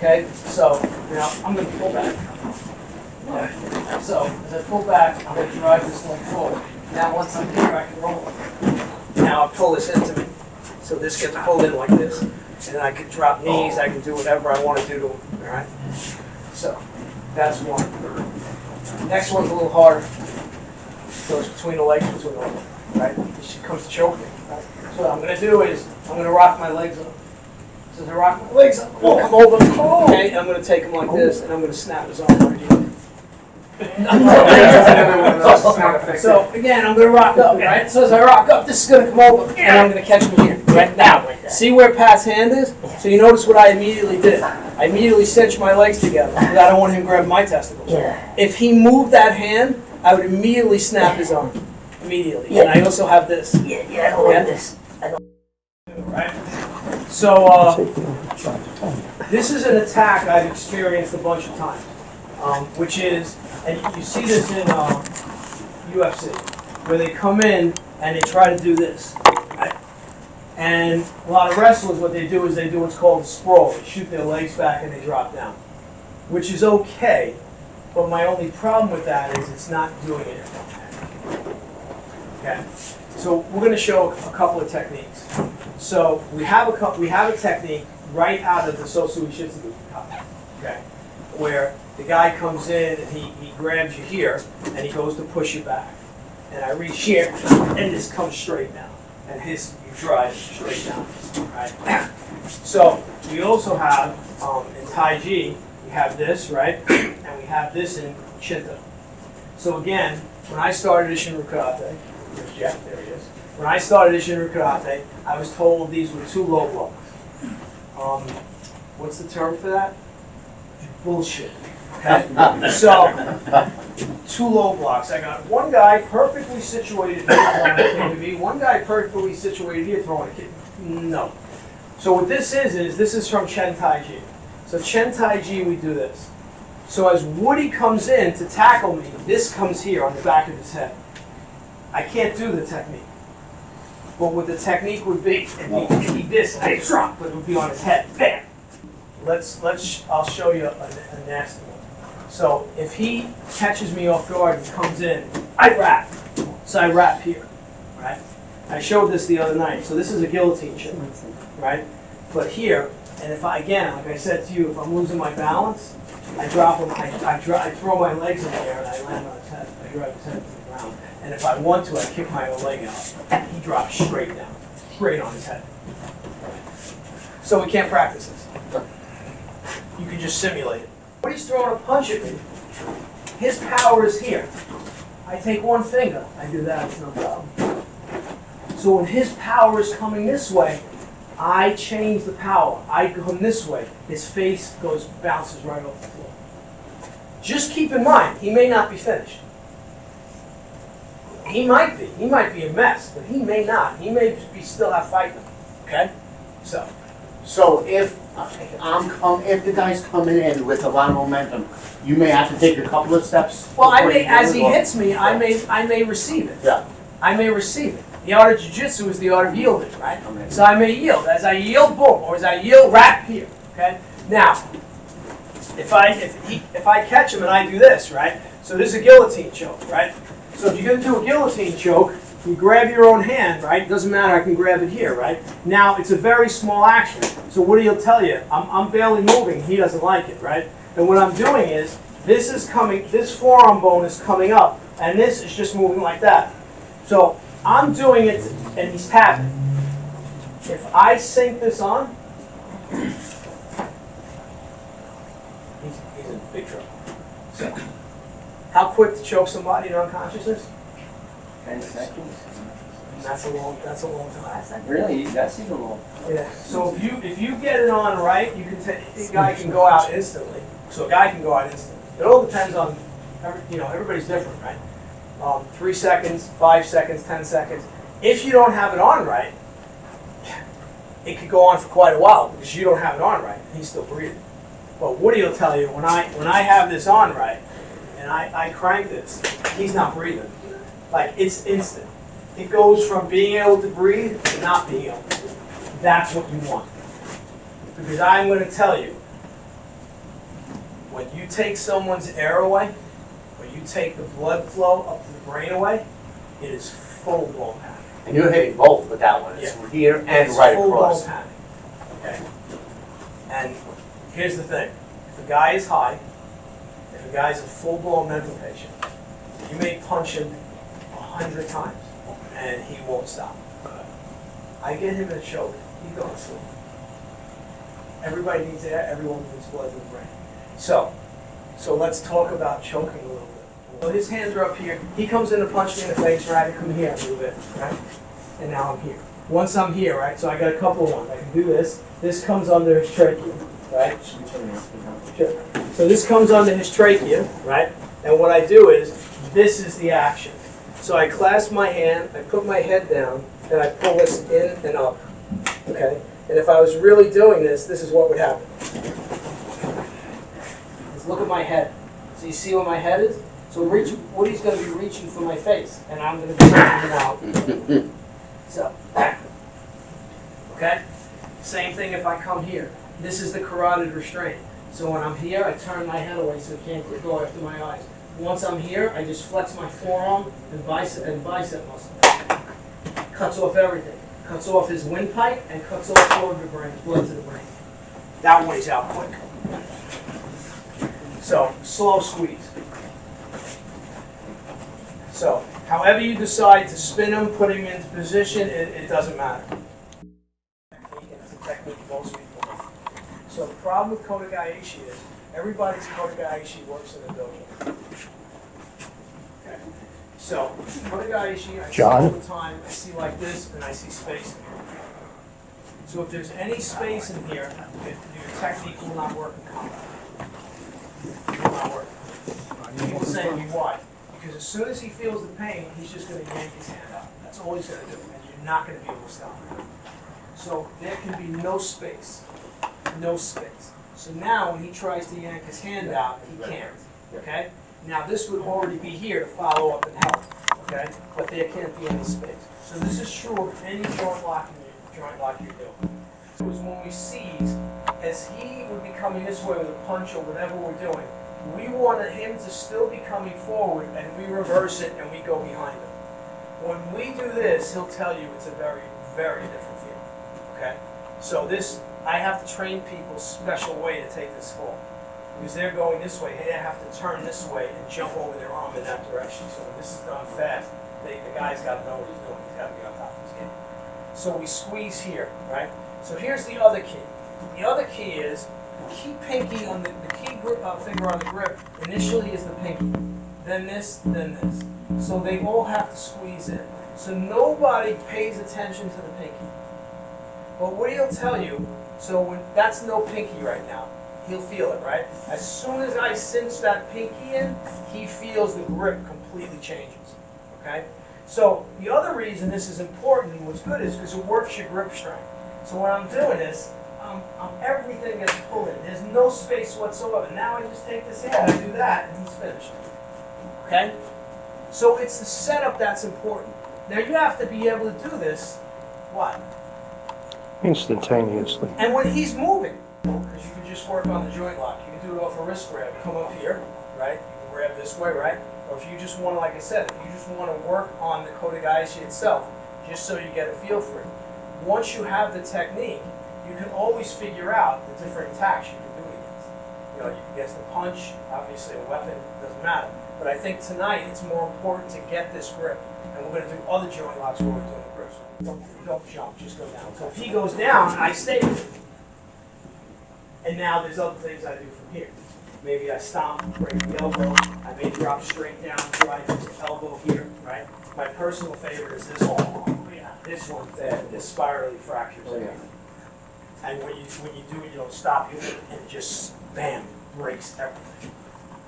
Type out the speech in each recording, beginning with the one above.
Okay, so now I'm going to pull back. Okay. So as I pull back, I'm going to drive this leg forward. Now once I'm here, I can roll. Now I pull this into me. So this gets pulled in like this. And then I can drop knees, I can do whatever I want to do to them. All right? So that's one. Next one's a little harder. Goes between the legs, between the legs. Right? She comes to choke me. Right? So what I'm going to do is I'm going to rock my legs up. So as I rock my legs up, we'll come over. Okay, I'm going to take him like this, and I'm going to snap his arm right here. So again, I'm going to rock up, right? So as I rock up, this is going to come over, and I'm going to catch him here. Right now, see where Pat's hand is? So you notice what I immediately did. I immediately cinched my legs together because I don't want him grabbing my testicles. If he moved that hand, I would immediately snap his arm. Immediately. And I also have this. I don't like this. Right? So this is an attack I've experienced a bunch of times, which is, and you see this in UFC, where they come in and they try to do this. Right? And a lot of wrestlers, what they do is they do what's called a sprawl. They shoot their legs back and they drop down, which is okay. But my only problem with that is it's not doing it. Okay. So we're going to show a couple of techniques. So we have a technique right out of the Sosuishi-Ryu, okay, where the guy comes in and he grabs you here and he goes to push you back, and I reach here and this comes straight down, and you drive straight down, right? So we also have in Tai Chi we have this, right, and we have this in Shinto. So again, when I started Isshin-Ryu Karate, there's Jeff, there he is. When I started Isshin-Ryu Karate, I was told these were 2 low blocks. What's the term for that? Bullshit. Okay? So, 2 low blocks. I got one guy perfectly situated here throwing a kick to me, one guy perfectly situated here throwing a kick. No. So what this is from Chen Tai Chi. So Chen Tai Chi, we do this. So as Woody comes in to tackle me, this comes here on the back of his head. I can't do the technique. But what the technique would be, it'd be this, I drop, but it would be on his head. Bam! I'll show you a nasty one. So if he catches me off guard and comes in, I wrap. So I wrap here, right? I showed this the other night. So this is a guillotine choke, right? But here, and if I, again, like I said to you, if I'm losing my balance, I drop him, I throw my legs in the air and I land on his head. I drive his head to the ground. And if I want to, I kick my own leg out. He drops straight down, straight on his head. So we can't practice this. You can just simulate it. When he's throwing a punch at me, his power is here. I take one finger, I do that, it's no problem. So when his power is coming this way, I change the power. I come this way. His face bounces right off the floor. Just keep in mind, he may not be finished. He might be. He might be a mess, but he may not. He may be still have fighting. Okay? So if the guy's coming in with a lot of momentum, you may have to take a couple of steps. Well, as he hits me, I may receive it. Yeah. I may receive it. The art of jiu-jitsu is the art of yielding, right? So I may yield. As I yield, boom, or as I yield, wrap here. Okay? Now, if I catch him and I do this, right? So this is a guillotine choke, right? So if you're going to do a guillotine choke, you grab your own hand, right? Doesn't matter, I can grab it here, right? Now, it's a very small action. So what he'll tell you, I'm barely moving, he doesn't like it, right? And what I'm doing is, this forearm bone is coming up, and this is just moving like that. So I'm doing it, and he's tapping. If I sink this on, he's in big trouble. So, how quick to choke somebody to unconsciousness? 10 seconds. That's a long time. Really? That's even long. Yeah. So if you get it on right, you can a guy can go out instantly. So a guy can go out instantly. It all depends on, everybody's different, right? 3 seconds, 5 seconds, 10 seconds. If you don't have it on right, it could go on for quite a while because you don't have it on right. He's still breathing. But Woody will tell you when I have this on right and I crank this, he's not breathing. Like it's instant. It goes from being able to breathe to not being able to breathe. That's what you want. Because I'm going to tell you, when you take someone's air away, when you take the blood flow up to the brain away, it is full-blown panic. And you're hitting both with that one. It's here and It's right full-blown across. panic. Okay? And here's the thing. If a guy is high, if a guy's a full-blown mental patient, you may punch him 100 times and he won't stop. I get him in a choke, he goes to sleep. Everybody needs air, everyone needs blood to the brain. So let's talk about choking a little bit. So his hands are up here. He comes in to punch me in the face, right? I come here a little bit, right? And now I'm here. Once I'm here, right? So I got a couple of ones. I can do this. This comes under his trachea, right? Sure. So this comes under his trachea, right? And what I do is, this is the action. So I clasp my hand, I put my head down, and I pull this in and up, okay? And if I was really doing this, this is what would happen. Just look at my head. So you see where my head is? So Woody's going to be reaching for my face, and I'm going to be reaching out. So, okay? Same thing if I come here. This is the carotid restraint. So when I'm here, I turn my head away so it can't go after my eyes. Once I'm here, I just flex my forearm and bicep muscle. Cuts off everything. Cuts off his windpipe and cuts off all of the brain, blood to the brain. That one is out quick. So, slow squeeze. So, however you decide to spin him, put him into position, it doesn't matter. It's a technique most people know. So the problem with Kodagaishi is, everybody's Kodagaishi works in a dojo. Okay. So, Kodagaishi, I see all the time, I see like this, and I see space in here. So if there's any space in here, your technique will not work in combat. It will not work. People say to me, why? Because as soon as he feels the pain, he's just going to yank his hand out. That's all he's going to do, and you're not going to be able to stop him. So there can be no space. No space. So now when he tries to yank his hand out, he can't. Okay? Now this would already be here to follow up and help. Okay? But there can't be any space. So this is true of any joint lock you're doing. So it was when we seize, as he would be coming this way with a punch or whatever we're doing, we wanted him to still be coming forward, and we reverse it and we go behind him. When we do this, he'll tell you it's a very, very different feeling. Okay? So this, I have to train people a special way to take this fall. Because they're going this way, they have to turn this way and jump over their arm in that direction. So when this is done fast, the guy's got to know what he's doing. He's got to be on top of his game. So we squeeze here, right? So here's the other key. The other key is the key pinky on the key finger on the grip initially is the pinky. Then this, then this. So they all have to squeeze in. So nobody pays attention to the pinky. But what he'll tell you, so when that's no pinky right now, he'll feel it, right? As soon as I cinch that pinky in, he feels the grip completely changes, okay? So the other reason this is important and what's good is because it works your grip strength. So when I'm doing this, everything is pulling. There's no space whatsoever. Now I just take this hand, I do that, and he's finished. Okay? So it's the setup that's important. Now you have to be able to do this, what? Instantaneously. And when he's moving, because you can just work on the joint lock. You can do it off a wrist grab. Come up here, right? You can grab this way, right? Or if you just want to, like I said, if you just want to work on the Kodagaishi itself, just so you get a feel for it. Once you have the technique, you can always figure out the different attacks you can do it against. You know, against the punch, obviously a weapon, doesn't matter. But I think tonight it's more important to get this grip. And we're going to do other joint locks where we're doing the grips. Don't jump, just go down. So if he goes down, I stay with him. And now there's other things I do from here. Maybe I stomp, break the elbow. I may drop straight down, drive the elbow here, right? My personal favorite is this one. Yeah, this one there, this spirally fractures. Oh, yeah. And when you do it, you don't stop. You and it just bam breaks everything.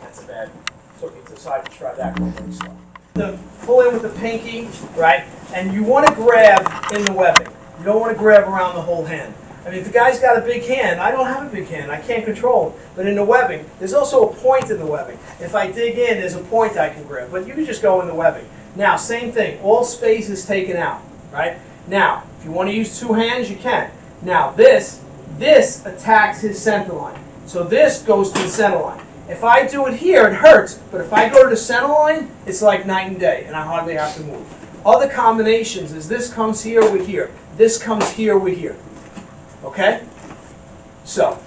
That's a bad. So you decide to try that real very slow. Pull in with the pinky, right? And you want to grab in the webbing. You don't want to grab around the whole hand. I mean, if the guy's got a big hand, I don't have a big hand. I can't control him. But in the webbing, there's also a point in the webbing. If I dig in, there's a point I can grab. But you can just go in the webbing. Now, same thing. All space is taken out, right? Now, if you want to use two hands, you can. Now, this attacks his center line. So this goes to the center line. If I do it here, it hurts, but if I go to the center line, it's like night and day, and I hardly have to move. Other combinations is this comes here, we're here. This comes here, we're here. Okay? So,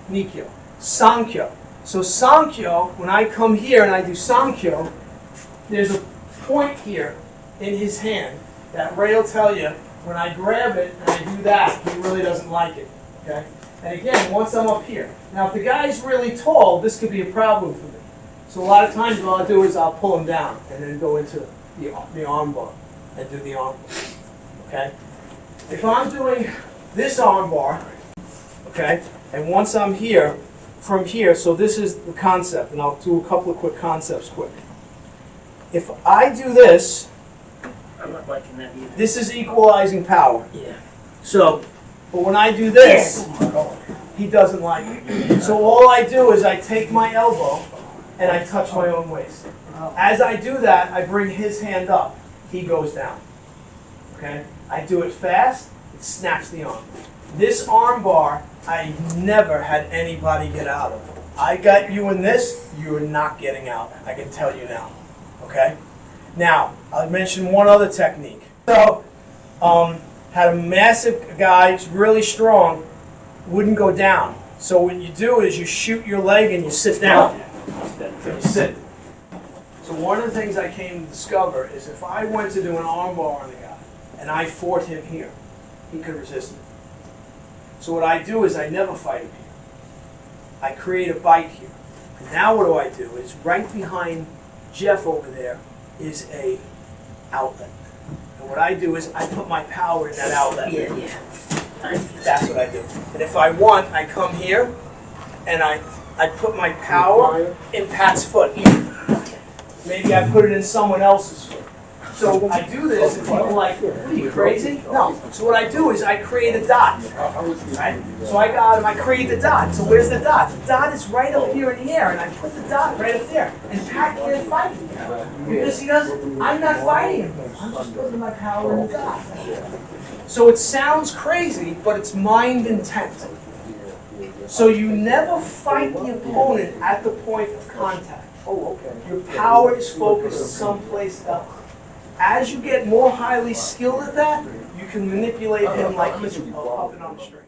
Nikkyo. Sankyo. So Sankyo, when I come here and I do Sankyo, there's a point here in his hand that Ray will tell you, when I grab it and I do that, he really doesn't like it. Okay? And again, once I'm up here. Now, if the guy's really tall, this could be a problem for me. So a lot of times what I'll do is I'll pull him down and then go into the arm bar and do the arm bar. Okay? If I'm doing this arm bar, okay, and once I'm here, from here, so this is the concept, and I'll do a couple of quick concepts quick. If I do this, I'm not liking that either. this is equalizing power. Yeah. So, but when I do this, he doesn't like it. So all I do is I take my elbow and I touch my own waist. As I do that, I bring his hand up. He goes down. Okay? I do it fast, it snaps the arm. This arm bar, I never had anybody get out of. I got you in this, you are not getting out. I can tell you now. Okay? Now, I'll mention one other technique. So, had a massive guy, really strong, wouldn't go down. So what you do is you shoot your leg and you sit down. And you sit. So one of the things I came to discover is if I went to do an arm bar on the guy and I fought him here, he could resist it. So what I do is I never fight him here. I create a bite here. And now what do? Is right behind Jeff over there is a outlet. And what I do is I put my power in that outlet. Yeah. That's what I do. And if I want, I come here and I put my power in Pat's foot. Maybe I put it in someone else's foot. So I do this and people are like, what are you crazy? No. So what I do is I create a dot. Right? So I got him, I create the dot. So where's the dot? The dot is right up here in the air and I put the dot right up there. And Pat can't fight me. Because he doesn't, I'm not fighting him. I'm just putting my power in the dot. So it sounds crazy, but it's mind intent. So you never fight the opponent at the point of contact. Your power is focused someplace else. As you get more highly skilled at that, you can manipulate him like he's up and on the string.